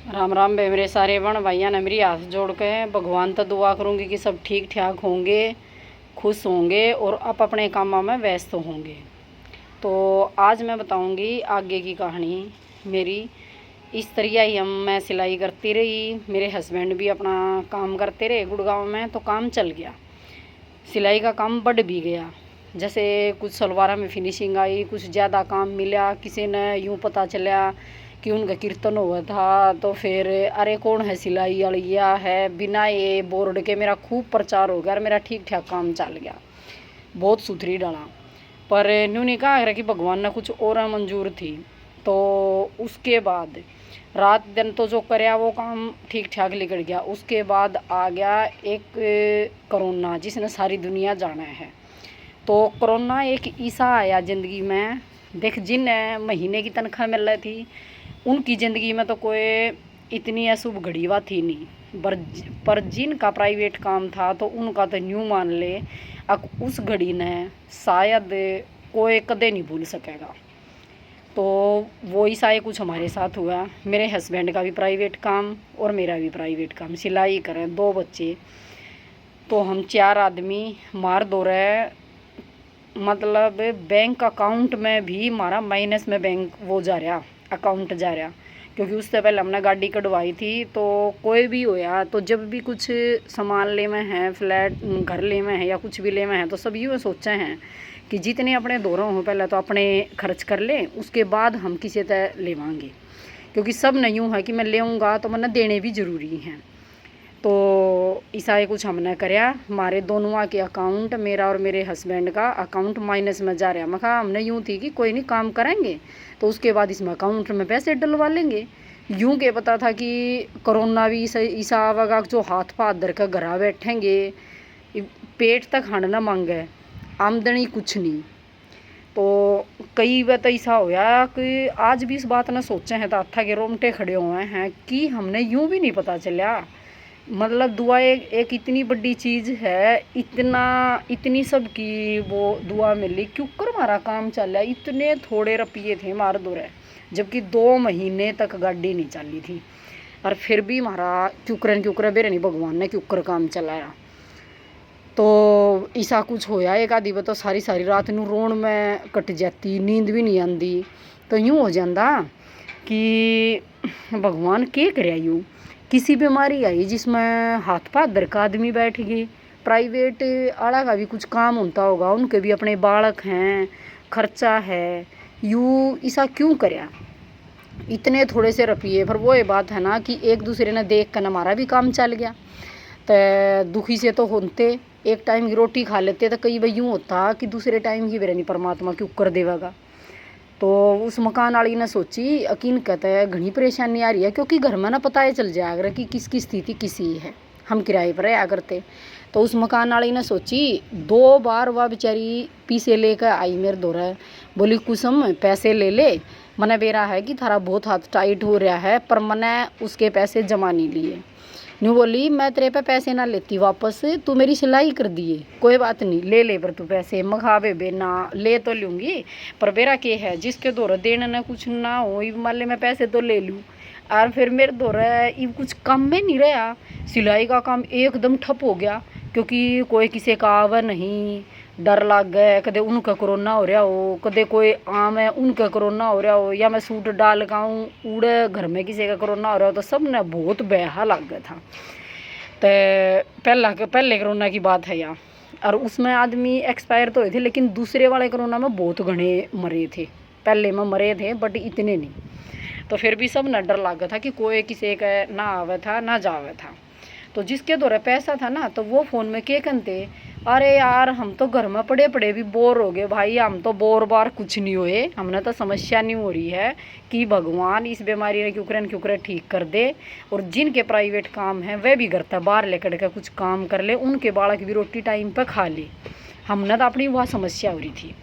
राम राम बे मेरे सारे बण भाइया ने मेरी हाथ जोड़ के भगवान तो दुआ करूँगी कि सब ठीक ठाक होंगे, खुश होंगे और आप अपने कामों में व्यस्त होंगे। तो आज मैं बताऊंगी आगे की कहानी मेरी। इस तरह ही मैं सिलाई करती रही, मेरे हस्बैंड भी अपना काम करते रहे गुड़गांव में, तो काम चल गया। सिलाई का काम बढ़ भी गया। जैसे कुछ सलवारा में फिनिशिंग आई, कुछ ज़्यादा काम मिला, किसी ने यूँ पता चला कि उनका कीर्तन हुआ था तो फिर अरे कौन है सिलाई वालिया है, बिना ये बोर्ड के मेरा खूब प्रचार हो गया और मेरा ठीक ठाक काम चल गया, बहुत सुथरी डाला। पर इन्होंने कहा कि भगवान ने कुछ और मंजूर थी। तो उसके बाद रात दिन तो जो करया वो काम ठीक ठाक निकल गया। उसके बाद आ गया एक कोरोना, जिसने सारी दुनिया जाना है। तो कोरोना एक ऐसा आया ज़िंदगी में, देख जिन महीने की तनख्वाह मिल रही थी उनकी ज़िंदगी में तो कोई इतनी अशुभ घड़ी हुआ थी नहीं, पर जिनका प्राइवेट काम था तो उनका तो न्यू मान ले अब उस घड़ी ने शायद कोई कदे नहीं भूल सकेगा। तो वो ही शायद कुछ हमारे साथ हुआ। मेरे हस्बैंड का भी प्राइवेट काम और मेरा भी प्राइवेट काम, सिलाई करें, 2 बच्चे, तो हम 4 आदमी मार दो रहे। मतलब बैंक अकाउंट में भी हमारा माइनस में बैंक वो जा रहा, अकाउंट जा रहा, क्योंकि उससे पहले हमने गाड़ी कढ़वाई थी। तो कोई भी हो या तो जब भी कुछ सामान ले में है, फ्लैट घर ले में है या कुछ भी ले में है, तो सब यूँ सोचे हैं कि जितने अपने दोनों हो पहले तो अपने खर्च कर ले, उसके बाद हम किसी तरह लेवाएंगे, क्योंकि सब नहीं यूँ है कि मैं लेऊँगा तो मैंने देने भी ज़रूरी हैं। तो ऐसा कुछ हमने कराया। हमारे दोनों के अकाउंट, मेरा और मेरे हस्बैंड का अकाउंट माइनस में जा रहा। मैं कहा हमने यूँ थी कि कोई नहीं काम करेंगे तो उसके बाद इसमें अकाउंट में पैसे डलवा लेंगे। यूँ के पता था कि कोरोना भी ऐसा आवेगा जो हाथ पाथ धर कर घर बैठेंगे, पेट तक खाना ना मांगे, आमदनी कुछ नहीं। तो कई बार तो ऐसा होया कि आज भी इस बात ने सोचे हैं तो हथा के रोमटे खड़े हुए हैं कि हमने यूँ भी नहीं पता चला। मतलब दुआ एक इतनी बड़ी चीज़ है, इतनी सब की वो दुआ मिली, क्यों कर हमारा काम चल रहा। इतने थोड़े रुपये थे मार दो रहे, जबकि 2 महीने तक गाड़ी नहीं चली थी, और फिर भी हमारा क्यूकर बेरे नहीं भगवान ने क्यूकर काम चलाया। तो ऐसा कुछ होया एक आधी बार तो सारी सारी रात नू रोण में कट जाती, नींद भी नहीं आती। तो यूँ हो जाता कि भगवान के करे। यूँ किसी बीमारी आई जिसमें हाथ पाथ धर का आदमी बैठ गए, प्राइवेट आला का भी कुछ काम होता होगा, उनके भी अपने बालक हैं, खर्चा है, यूँ ऐसा क्यों करया इतने थोड़े से रुपये। पर वो ये बात है ना कि एक दूसरे ने देख कर हमारा भी काम चल गया। तो दुखी से तो होते, एक टाइम की रोटी खा लेते तो कई बार यूँ होता कि दूसरे टाइम की बेरे नहीं परमात्मा क्यों कर देगा। तो उस मकान वाली ने सोची यकीन कहते हैं घनी परेशानी आ रही है, क्योंकि घर में ना पता है चल जाएगा कि किसकी स्थिति किसी है, हम किराए पर आया करते। तो उस मकान वाली ने सोची 2 बार वह बेचारी पीसे लेकर आई मेरे दोरा, बोली कुसुम पैसे ले ले, मने बेरा है कि थारा बहुत हाथ टाइट हो रहा है, पर मने उसके पैसे जमा नहीं लिए। न्यू बोली मैं तेरे पे पैसे ना लेती वापस, तू मेरी सिलाई कर दिए, कोई बात नहीं ले ले पर तू पैसे मखावे बे ना ले तो लूँगी, पर मेरा के है जिसके दौर देने ना कुछ ना हो, मान ले मैं पैसे तो ले लूँ। और फिर मेरे दौर ये कुछ काम में नहीं रहा, सिलाई का काम एकदम ठप हो गया, क्योंकि कोई किसी का आवे नहीं, डर लग गए कदे उनका कोरोना हो रहा हो, कदे कोई आम है उनका कोरोना हो रहा हो, या मैं सूट डाल गाऊँ उड़े घर में किसी का कोरोना हो रहा हो, तो सब ने बहुत बेहा लग गया था। तो पहले कोरोना की बात है यहाँ, और उसमें आदमी एक्सपायर तो हुए थे, लेकिन दूसरे वाले कोरोना में बहुत घने मरे थे, पहले में मरे थे बट इतने नहीं। तो फिर भी सब न डर लग गया था कि कोई किसी का ना आवे था ना जावे था। तो जिसके दौरे पैसा था ना, तो वो फ़ोन में के कहते, अरे यार हम तो घर में पड़े पड़े भी बोर हो गए भाई, हम तो बोर बार कुछ नहीं हुए, हमने तो समस्या नहीं हो रही है कि भगवान इस बीमारी ने क्यों ठीक कर दे, और जिनके प्राइवेट काम हैं वे भी घर तक बाहर लेकर के कुछ काम कर ले, उनके बालक भी रोटी टाइम पर खा ले। हमने तो अपनी वह समस्या हो रही थी।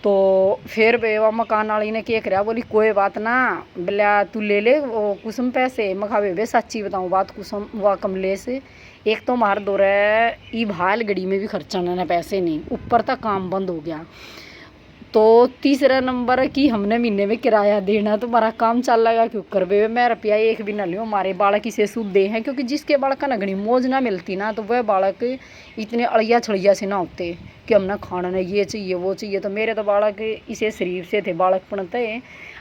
तो फिर बेवा मकान वाली ने क्या करा, बोली कोई बात ना बोला तू ले ले वो कुसुम पैसे मखावे बे, सच्ची बताऊँ बात कुसुम व कमलेश, एक तो मार दो रहा ई भाल गड़ी में भी खर्चा ना पैसे नहीं, ऊपर तक काम बंद हो गया। तो तीसरा नंबर कि हमने महीने में किराया देना, तो हमारा काम चल लगा क्यों कर बे मैं रुपया एक भी ना लियो, हमारे बालक इसे शुद्ध दे हैं। क्योंकि जिसके बालक का नगनी मौज ना मिलती ना, तो वह बालक इतने अड़िया छड़िया से ना होते कि हमने खाना नहीं ये चाहिए वो चाहिए। तो मेरे तो बालक इसे शरीफ से थे, बालकपन थे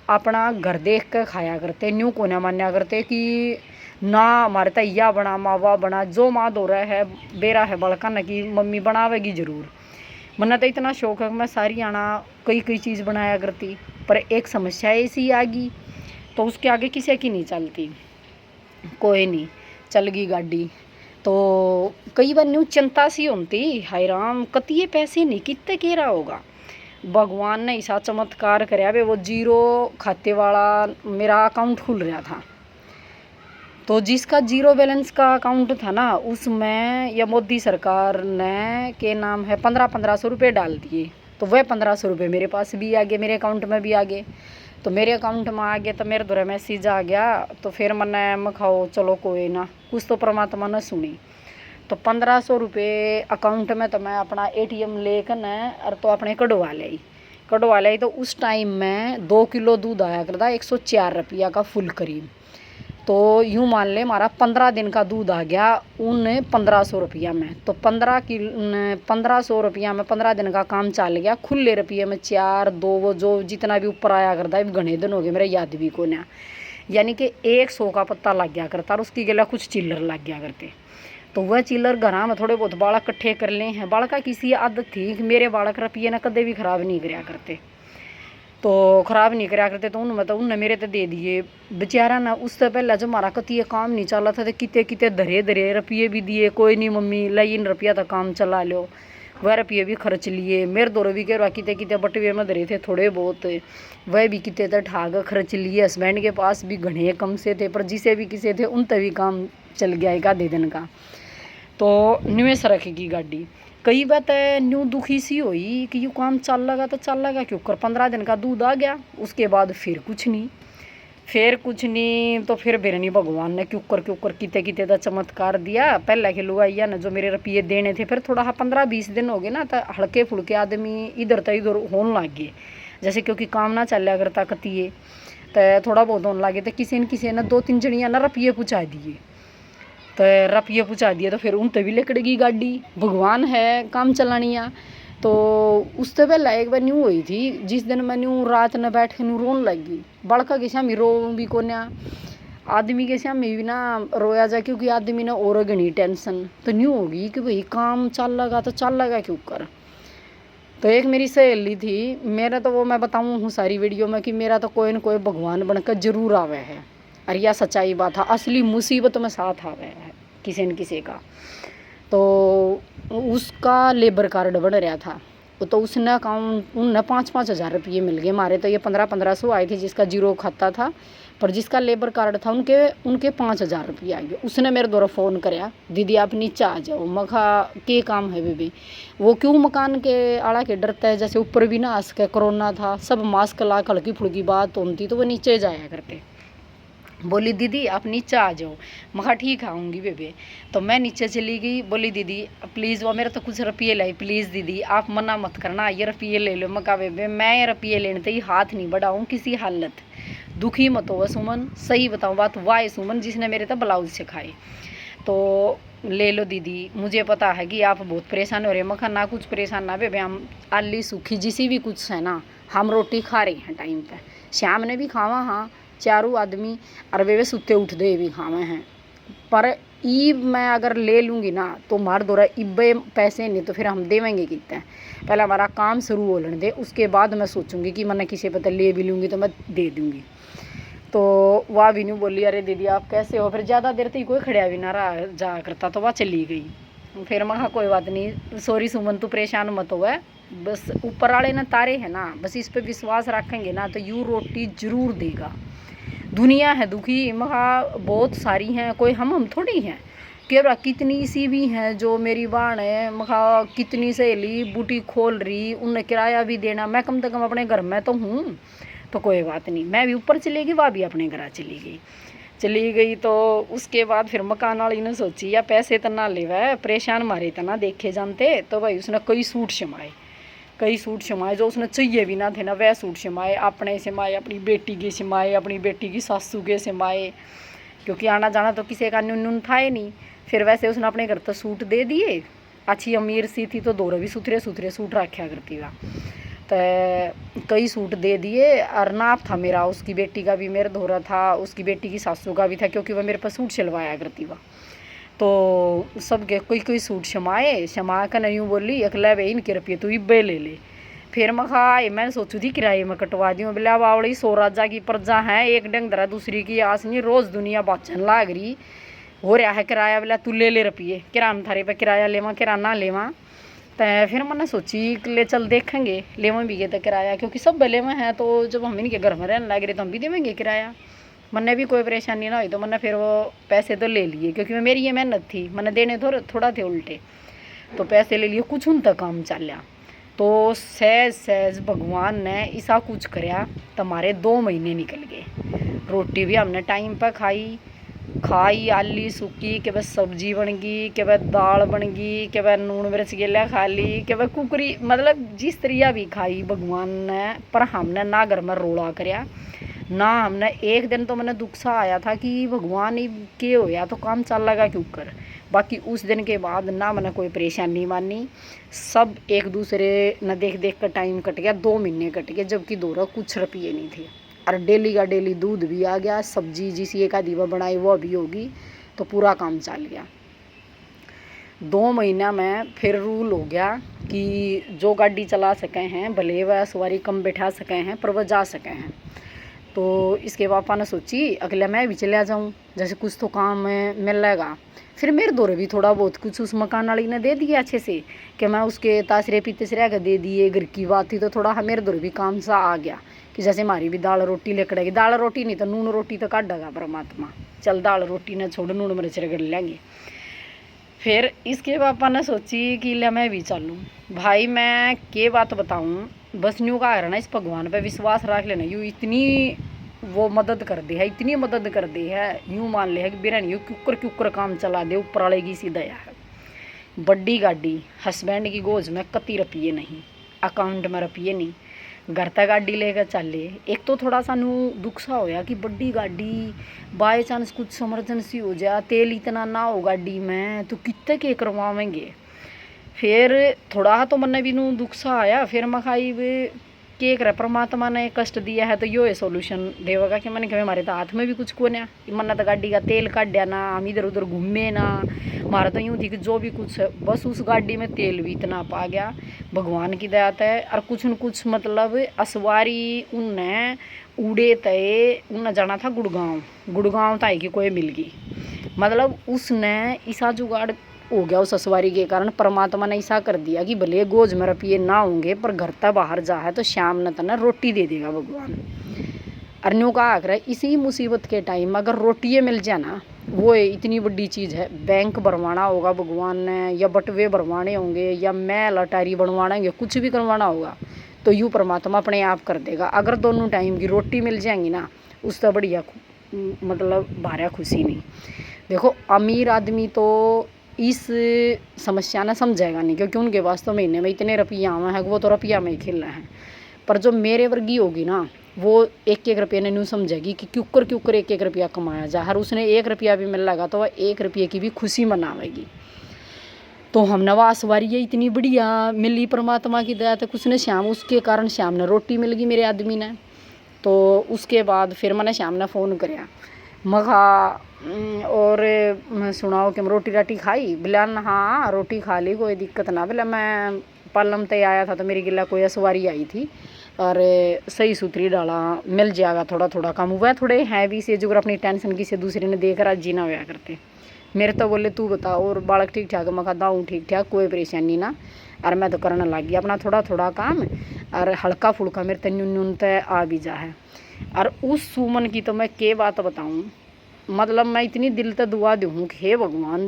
अपना घर देख कर खाया करते, न्यू को ना मान्या करते कि ना हमारे तैया बना मावा बना, जो माँ दो रहा है बेरा है बालका न कि मम्मी बनावेगी ज़रूर। मना तो इतना शौक है कि मैं सारी आना कई कई चीज़ बनाया करती। पर एक समस्या ऐसी आ गई तो उसके आगे किसी की नहीं चलती, कोई नहीं चल गई गाड़ी। तो कई बार न्यू चिंता सी होती, हाय राम कतिये पैसे नहीं कितने कह रहा होगा। भगवान ने ऐसा चमत्कार कराया वे, वो जीरो खाते वाला मेरा अकाउंट खुल रहा था। तो जिसका जीरो बैलेंस का अकाउंट था ना, उसमें या मोदी सरकार ने के नाम है 1500 रुपये डाल दिए। तो वह 1500 रुपये मेरे पास भी आ गए, मेरे अकाउंट में भी आ गए। तो मेरे अकाउंट में आ गए तो मेरे द्वारा मैसेज आ गया। तो फिर मैंने मखाओ चलो कोई ना, कुछ तो परमात्मा ने सुनी। तो 1500 रुपये अकाउंट में तो मैं अपना ATM लेकर न और तो अपने कढ़वा ली। तो उस टाइम में 2 किलो दूध आया करता 104 रुपया का फुल करीब। तो यूँ मान ले हमारा 15 दिन का दूध आ गया उन 1500 रुपया में। तो 1500 रुपया में 15 दिन का काम चल गया। खुले रुपये में 4 2 वो जो जितना भी ऊपर आया करता है, घने दिन हो गए मेरे याद भी को ना, यानी कि 100 का पत्ता लग गया करता और उसकी गला कुछ चिल्लर लग गया करते। तो वह चिल्लर घर में थोड़े बहुत बालक इकट्ठे कर ले हैं। बालक का किसी आदत थी कि मेरे बालक रुपये ना कदे भी खराब नहीं कराया करते, तो ख़राब नहीं कराया करते। तो उनमें तो उनने मेरे तो दे दिए बेचारा ना। उससे पहले जब हमारा कति काम नहीं चला था तो किते किते धरे धरे रुपये भी दिए, कोई नहीं मम्मी लाई इन रुपया तो काम चला लो, वह रुपये भी खर्च लिए। मेरे दौरे भी कह रहा किते किते बटवे में धरे थे थोड़े बहुत, वह भी किते तो ठाक खर्च लिए। हस्बैंड के पास भी घने कम से थे, पर जिसे भी किसे थे उन तभी काम चल गया एक आधे दिन का। तो निवेश रखेगी गाड़ी। कई बात न्यू दुखी सी हुई कि यू काम चल लगा तो चल लगा क्यों कर। 15 दिन का दूध आ गया, उसके बाद फिर कुछ नहीं। तो फिर बिरनी भगवान ने क्यों कर किते किते का चमत्कार दिया। पहले के लोग आइया ना जो मेरे रुपये देने थे, फिर थोड़ा 15-20 दिन हो गए ना, तो हल्के फुल्के आदमी इधर तो इधर होने लग गए। जैसे क्योंकि काम ना चलिया करता कतिए, तो थोड़ा बहुत होने लगे। तो किसी ने 2-3 जनिया ना रुपये पूछा दिए, तो रुपये पूछा दिए। तो फिर उन तभी लकड़ेगी गाड़ी, भगवान है काम चलानिया। तो उससे पहले एक बार न्यू हुई थी, जिस दिन मैं न्यू रात न बैठ के न्यू रोन लगी। बड़का के सामने रो भी को ना, आदमी के सामने भी ना रोया जा, क्योंकि आदमी ने और घनी टेंशन तो न्यू होगी कि भाई काम चल लगा तो चल लगा क्यों कर। तो एक मेरी सहेली थी, मेरा तो वो मैं बताऊँ हूँ सारी वीडियो में कि मेरा तो कोई न कोई भगवान बनकर जरूर आवे है। और यह सच्चाई बात है, असली मुसीबत में साथ आवे है किसी न किसी का। तो उसका लेबर कार्ड बन रहा था, तो उसने अकाउंट उनने 5-5 हज़ार रुपये मिल गए। हमारे तो ये 1500 आए थे जिसका जीरो खाता था, पर जिसका लेबर कार्ड था उनके 5 हज़ार रुपये आ गए। उसने मेरे द्वारा फ़ोन कराया, दीदी आप नीचे आ जाओ। मखा के काम है बेबी, वो क्यों मकान के आड़ा के डरता है, जैसे ऊपर भी ना आ सके, कोरोना था, सब मास्क ला हल्की फुल्की बात होती तो वो नीचे जाया करते। बोली दीदी आप नीचे आ जाओ। मखा ठीक आऊँगी बेबे। तो मैं नीचे चली गई। बोली दीदी प्लीज़, वो मेरा तो कुछ रुपये लाई, प्लीज़ दीदी आप मना मत करना, ये रुपये ले लो। मका बेबे मैं ये रुपये लेने तो ही हाथ नहीं बढ़ाऊँ किसी हालत, दुखी मत हो सुमन, सही बताऊँ बात, वाह सुमन जिसने मेरे तो ब्लाउज सिखाए। तो ले लो दीदी, मुझे पता है कि आप बहुत परेशान हो रहे हैं। मखा ना कुछ परेशान ना बेबे, हम आली सूखी जिसी भी कुछ है ना, हम रोटी खा रहे हैं टाइम पे। श्याम ने भी खावा, हाँ चारों आदमी, और वे सुते उठते भी खावे हैं। पर ई मैं अगर ले लूँगी ना तो मार दो रहा इब्बे पैसे नहीं तो फिर हम देवेंगे कितने। पहले हमारा काम शुरू हो लेने दे, उसके बाद मैं सोचूंगी कि मैंने किसी पता ले भी लूँगी तो मैं दे दूँगी। तो वह भी नहीं बोली अरे दीदी आप कैसे हो। फिर ज़्यादा देर तक कोई खड़ा भी ना रहा जा करता, तो वह चली गई। फिर मैं कहा कोई बात नहीं, सॉरी सुमन तू परेशान मत हो, बस ऊपर वाले ना तारे हैं ना, बस इस पे विश्वास रखेंगे ना तो यूँ रोटी जरूर देगा। दुनिया है दुखी, महा बहुत सारी हैं, कोई हम थोड़ी हैं कि कितनी सी भी हैं जो मेरी बाण है। मखा कितनी सहेली बूटी खोल रही, उन्हें किराया भी देना, मैं कम से कम अपने घर में तो हूँ। तो कोई बात नहीं, मैं भी ऊपर चली गई, वह भी अपने घर चली गई। तो उसके बाद फिर मकान वाली ने सोची या पैसे तो ना ले, वह परेशान मारे तो ना देखे जानते। तो भाई उसने कई सूट सिमाए, कई सूट सिमाए जो उसने चाहिए भी ना थे ना, वह सूट सिमाए, अपने सिमाए, अपनी बेटी के सिमाए, अपनी बेटी की सासू के सिमाए, क्योंकि आना जाना तो किसी का नुन था ही नहीं। फिर वैसे उसने अपने घर तो सूट दे दिए, अच्छी अमीर सी थी तो दो भी सुथरे सुथरे सूट रखा करती था, तो कई सूट दे दिए। और नाप था मेरा, उसकी बेटी का भी मेरे धोरा था, उसकी बेटी की सासू का भी था, क्योंकि वह मेरे पास सूट सिलवाया करती वह। तो सब के कोई कोई सूट शमा कर नहीं बोली अकला भाई इनके रुपये तू इब्बे ले ले। फिर मैं मैंने सोचू थी किराए में कटवा दी, बिला बावड़ी 100 राजा की प्रजा है, एक डंग धरा दूसरी की आस नहीं, रोज़ दुनिया बाचन लाग रही हो रहा है किराया, बिला तू ले ले रुपये किराया में थारे पे किराया लेवा किराना लेवा। तो फिर मैंने सोची ले चल देखेंगे लेवा भी गए तो किराया, क्योंकि सब लेवा हैं तो जब हम इनके घर में रहने लग रहे तो हम भी देवेंगे किराया, मैंने भी कोई परेशानी ना हुई। तो मैंने फिर वो पैसे तो ले लिए, क्योंकि मेरी ये मेहनत थी, मैंने देने थोड़ा थे उल्टे, तो पैसे ले लिए, कुछ उन तक काम चलिया। तो सहज सहज भगवान ने ऐसा कुछ कराया तो हमारे 2 महीने निकल गए। रोटी भी हमने टाइम पर खाई आली सूखी, के बस सब्जी बन गई, के बस दाल बन गई, के बस नून मिर्च गिला खा ली, के बस कुकरी, मतलब जिस तरिया भी खाई भगवान ने। पर हमने ना घर में रोड़ा करया ना, हमने एक दिन तो मैंने दुख सा आया था कि भगवान ही के होया तो काम चल लगा क्यों कर। बाकी उस दिन के बाद ना मैंने कोई परेशानी मानी, सब एक दूसरे न देख देख कर टाइम कट गया, 2 महीने कट गए, जबकि दोनों कुछ रुपये नहीं थे। और डेली का डेली दूध भी आ गया, सब्जी जिस एक आधी बनाई वो भी होगी, तो पूरा काम चल गया। 2 महीना में फिर रूल हो गया कि जो गाड़ी चला सके हैं भले वह सवारी कम बैठा सके हैं पर वह जा सके हैं। तो इसके पापा ने सोची अगले मैं भी चला जाऊँ, जैसे कुछ तो काम मिलेगा। फिर मेरे दौरे भी थोड़ा बहुत कुछ उस मकान वाली ने दे दिया अच्छे से, कि मैं उसके तासरे पीतसरे के दे दिए, घर की बात थी तो थोड़ा मेरे दौरे भी काम सा आ गया कि जैसे हमारी भी दाल रोटी लेकड़ेगी, दाल रोटी नहीं तो नून रोटी तो काटेगा परमात्मा, चल दाल रोटी न छोड़ नून मिर्च रगड़ लेंगे। फिर इसके पापा ने सोची कि ले मैं भी चलूँ। भाई मैं के बात बताऊँ, बस न्यू का है ना, इस भगवान पे विश्वास रख लेना, यूँ इतनी वो मदद कर दे है, इतनी मदद कर दे है, यूँ मान ले है कि बिरन यूँ क्यूकर काम चला दे, ऊपर वाले की सी दया है। बड्डी गाड़ी हस्बैंड की गोज में कती रुपये नहीं, अकाउंट में रुपये नहीं, घर तक गाड़ी लेकर चले। एक तो थोड़ा सानू दुख सा होया कि बड्डी गाड़ी बाई चांस कुछ इमरजेंसी हो जाए, तेल इतना ना हो गाड़ी में तो कितने के करवावेंगे। फिर थोड़ा तो मन भी नू दुख सा आया, फिर मैं खाई के कर परमात्मा ने कष्ट दिया है तो यो है सोल्यूशन देवेगा कि मैंने कहा हमारे तो हाथ में भी कुछ को ना, मन तो गाड़ी का तेल काटा ना, हम इधर उधर घूमे ना, हमारा तो यूँ थी कि जो भी कुछ बस उस गाड़ी में तेल भी इतना पा गया भगवान की दया है। और कुछ न कुछ मतलब असवारी उनने उड़े तय उनने जाना था गुड़गांव ताई की कोई मिल गई, मतलब उसने ऐसा जुगाड़ हो गया उस असवारी के कारण, परमात्मा ने ऐसा कर दिया कि भले गोज में रुपये ना होंगे पर घर तक बाहर जा है तो शाम न तना रोटी दे देगा भगवान। अर्नियों का आकर इसी मुसीबत के टाइम में अगर रोटियाँ मिल जाए ना, वो इतनी बड़ी चीज़ है। बैंक भरवाना होगा भगवान ने, या बटवे भरवाने होंगे, या मैल अटारी बनवाना होंगे, कुछ भी करवाना होगा तो यूँ परमात्मा अपने आप कर देगा। अगर दोनों टाइम की रोटी मिल जाएंगी ना, उससे बढ़िया मतलब भारा खुशी नहीं। देखो अमीर आदमी तो इस समस्या ना समझेगा नहीं, क्योंकि उनके पास तो महीने में इतने रुपये आवे हैं, वो तो रुपया में ही खेल रहे हैं। पर जो मेरे वर्गी होगी ना, वो एक एक रुपये ने न्यू समझेगी कि क्यूकर एक एक रुपया कमाया जा, हर उसने 1 रुपया भी मिल लगा तो वह 1 रुपये की भी खुशी मनावेगी। तो हम नवास वारी इतनी बढ़िया मिली परमात्मा की दया तक, उसने शाम उसके कारण शाम ने रोटी मिल गई मेरे आदमी ने। तो उसके बाद फिर मैंने शाम ने फ़ोन कराया, मखा और सुनाओ कि रोटी राटी खाई, बिलान हाँ रोटी खा ली कोई दिक्कत ना। बिला मैं पालम तय आया था तो मेरी गिला कोई सवारी आई थी और सही सुथरी डाला मिल जाएगा, थोड़ा थोड़ा काम हुआ, थोड़े हैवी से जो अपनी टेंशन किसी दूसरे ने देकर आज जीना हुआ करते। मेरे तो बोले तू बता और बालक ठीक ठाक, मैं कहता हूँ ठीक ठाक कोई परेशानी ना। और मैं तो करने लग गया अपना थोड़ा थोड़ा काम, और हल्का फुल्का मेरे तक न्यून तय आ भी जा है। और उस सुमन की तो मैं के बात बताऊँ, मतलब मैं इतनी दिल से दुआ दूँ कि हे भगवान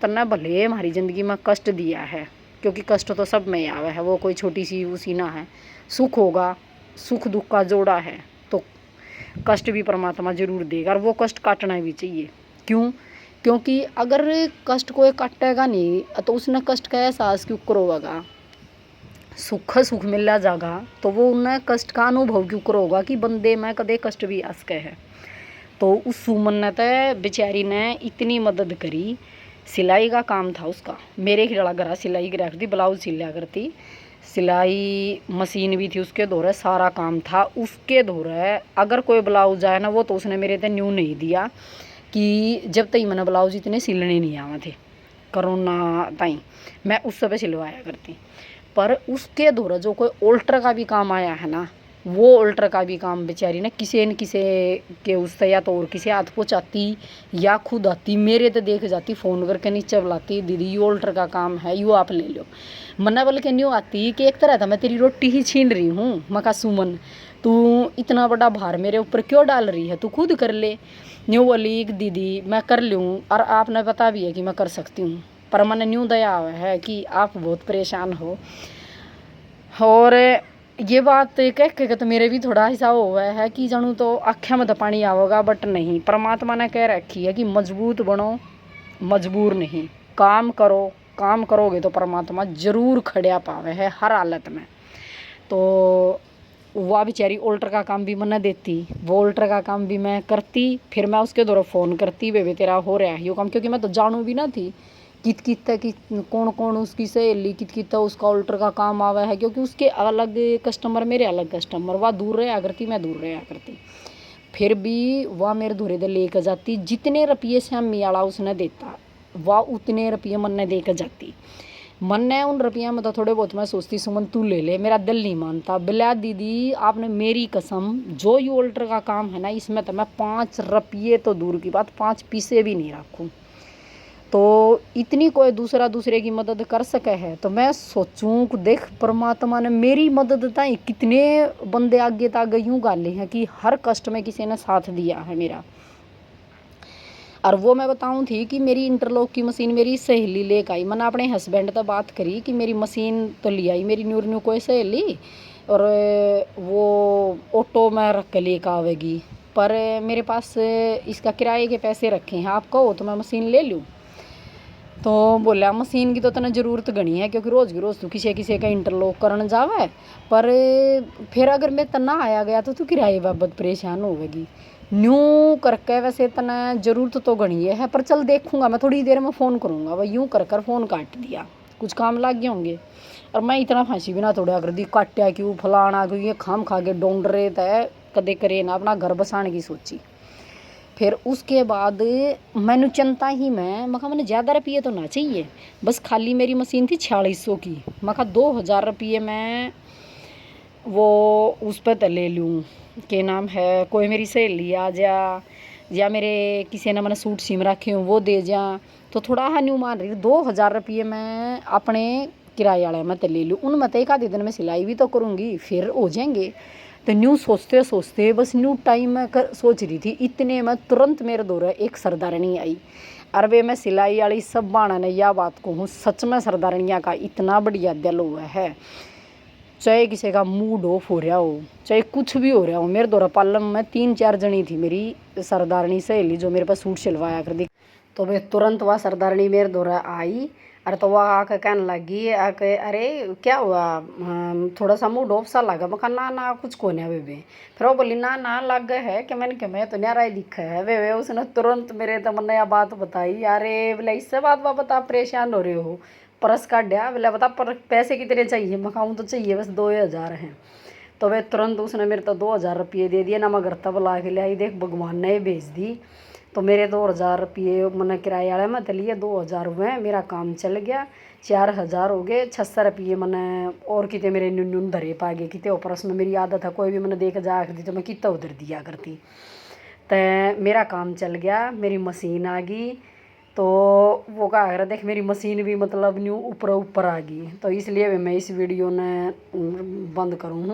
तन्ना भले हमारी ज़िंदगी में कष्ट दिया है, क्योंकि कष्ट तो सब में आवे है, वो कोई छोटी सी उसी ना है। सुख होगा, सुख दुख का जोड़ा है तो कष्ट भी परमात्मा जरूर देगा, और वो कष्ट काटना भी चाहिए। क्यों? क्योंकि अगर कष्ट कोई काटेगा नहीं तो उसने कष्ट का एहसास क्यों करोगा। सुख मिला जागा तो वो उन्हें कष्ट का अनुभव क्यों करोगा कि बंदे में कदे कष्ट भी आ सके है। तो उस सुमन ने तो बेचारी ने इतनी मदद करी। सिलाई का काम था उसका, मेरे खिलाड़ा घर सिलाई की रखती, ब्लाउज सिला करती, सिलाई मशीन भी थी उसके दौरे, सारा काम था उसके दौरे। अगर कोई ब्लाउज आए ना वो तो उसने मेरे ते न्यू नहीं दिया कि जब तक मैंने ब्लाउज इतने सिलने नहीं आवे थे कोरोना ताई, मैं उस समय सिलवाया करती। पर उसके दौरे जो कोई ऑल्टर का भी काम आया है ना, वो ऑल्टर का भी काम बेचारी ने किसी न किसी के उससे या तो और किसी हाथ पहुँचाती या खुद आती, मेरे तो देख जाती, फ़ोन करके नीचे बुलाती, दीदी ये ऑल्टर का काम है, यो आप ले लो। मन्ना बोल के न्यू आती कि एक तरह था मैं तेरी रोटी ही छीन रही हूँ। मका सुमन तू इतना बड़ा भार मेरे ऊपर क्यों डाल रही है, तू खुद कर ले। न्यू बोली दीदी मैं कर लूँ, और आपने पता भी है कि मैं कर सकती हूँ, पर मैंने न्यू दया है कि आप बहुत परेशान हो। और ये बात कह के तो मेरे भी थोड़ा हिसाब हुआ है कि जानू तो आँखें में तो पानी आओगा, बट नहीं, परमात्मा ने कह रखी है कि मजबूत बनो, मजबूर नहीं। काम करो, काम करोगे तो परमात्मा जरूर खड़िया पावे है हर हालत में। तो वह बेचारी ऑल्टर का काम भी मैंने देती, वो ऑल्टर का काम भी मैं करती, फिर मैं उसके दौरान फ़ोन करती, वे तेरा हो रहा है यो काम, क्योंकि मैं तो जानू भी ना थी कित कि कौन कौन उसकी सहेली कित उसका ऑल्टर का काम आवा है, क्योंकि उसके अलग कस्टमर मेरे अलग कस्टमर, वह दूर रहा करती मैं दूर रहा करती। फिर भी वह मेरे धुरे दे लेकर जाती, जितने रुपये श्यामी वाला उसने देता वह उतने रुपये मन ने देकर जाती। मन ने उन रुपया में तो थोड़े बहुत मैं सोचती सुमन तू ले ले, मेरा दिल नहीं मानता। बिला दीदी आपने मेरी कसम, जो ये ऑल्टर का काम है ना इसमें तो मैं 5 रुपये तो दूर की बात 5 पैसे भी नहीं रखूँ। तो इतनी कोई दूसरे की मदद कर सके है तो मैं सोचूं कि देख परमात्मा ने मेरी मदद ताई कितने बंदे आगे तक यूँ गाले हैं कि हर कष्ट में किसी ने साथ दिया है मेरा। और वो मैं बताऊं थी कि मेरी इंटरलॉक की मशीन मेरी सहेली लेकर आई। मैंने अपने हस्बैंड से बात करी कि मेरी मशीन तो ले आई मेरी न्यू कोई सहेली, और वो ऑटो में रख के लेकर आवेगी, पर मेरे पास इसका किराए के पैसे रखे हैं, आप कहो तो मैं मशीन ले लूँ। तो बोला मशीन की तो तना ज़रूरत घनी है, क्योंकि रोज़ की रोज़ तू किसी का इंटरलॉक करने जावे, पर फिर अगर मैं तना आया गया तो तू किराए बाबत परेशान होवेगी। न्यू करके वैसे तना ज़रूरत तो घनी है, पर चल देखूंगा मैं थोड़ी देर में फ़ोन करूँगा। वह यूँ कर फ़ोन काट दिया, कुछ काम लग गए होंगे। और मैं इतना फांसी भी ना थोड़ा कर दी, काटा क्यों फलाना क्यों, ये खाम खा के ढूंढ रहे थे कदे करे ना अपना घर बसाने की सोची। फिर उसके बाद मैंने चिंता ही मैं मैंने ज़्यादा रुपये तो ना चाहिए, बस खाली मेरी मशीन थी 4600 की, मैं 2000 रुपये में वो उस पर तो ले लूँ, के नाम है कोई मेरी सहेली आ जा या मेरे किसी ने मैंने सूट सीम रखे हूँ वो दे जा, तो थोड़ा न्यू मान रही 2000 रुपये मैं अपने किराए वाले में तो ले लूँ, उनमें तो एक आधे दिन में सिलाई भी तो करूँगी फिर हो जाएंगे। तो न्यू सोचते सोचते बस न्यू टाइम में सोच रही थी, इतने में तुरंत मेरे दौरे एक सरदारनी आई। अरबे में सिलाई वाली सब बाणा ने यह बात कहूँ, सच में सरदारनिया का इतना बढ़िया दिल हुआ है, चाहे किसी का मूड ऑफ हो रहा हो चाहे कुछ भी हो रहा हो। मेरे दौरा पालम में 3-4 जनी थी मेरी सरदारनी सहेली जो मेरे पास सूट सिलवाया कर दी, तो वे तुरंत वह सरदारनी मेरे दौरा आई। अरे तो वह आके कहने लगी आके अरे क्या हुआ, थोड़ा सा मूड ऑफ सा लगा। मैं कहा ना कुछ को नहीं वे। फिर वो बोली ना लग है कि मैंने क्या मैं तो न्यारा ही दिखा है वे उसने तुरंत मेरे तो मन यह बात बताई। अरे बोले इससे बात वह बता परेशान हो रहे हो, परस काटा बोले बता पर पैसे कितने चाहिए। मैं कहूँ तो चाहिए बस 2000 हैं। तो वे तुरंत उसने मेरे तो 2000 रुपये दे दिए ना, मैं घर तक बुला के ले आई, देख भगवान ने ही भेज दी। तो मेरे 2000 रुपये मैंने किराए वाले में तो लिए, 2000 हुए, मेरा काम चल गया, 4000 हो गए। 600 रुपये मैंने और कितने मेरे न्यून धरे पा गए कितने ऊपर, उसमें मेरी आदत है कोई भी मैंने देख जा दी तो मैं कितना उधर दिया करती। तो मेरा काम चल गया, मेरी मशीन आ गई। तो वो क्या कर देख मेरी मशीन भी मतलब न्यू ऊपर आ गई। तो इसलिए मैं इस वीडियो ने बंद करूँ।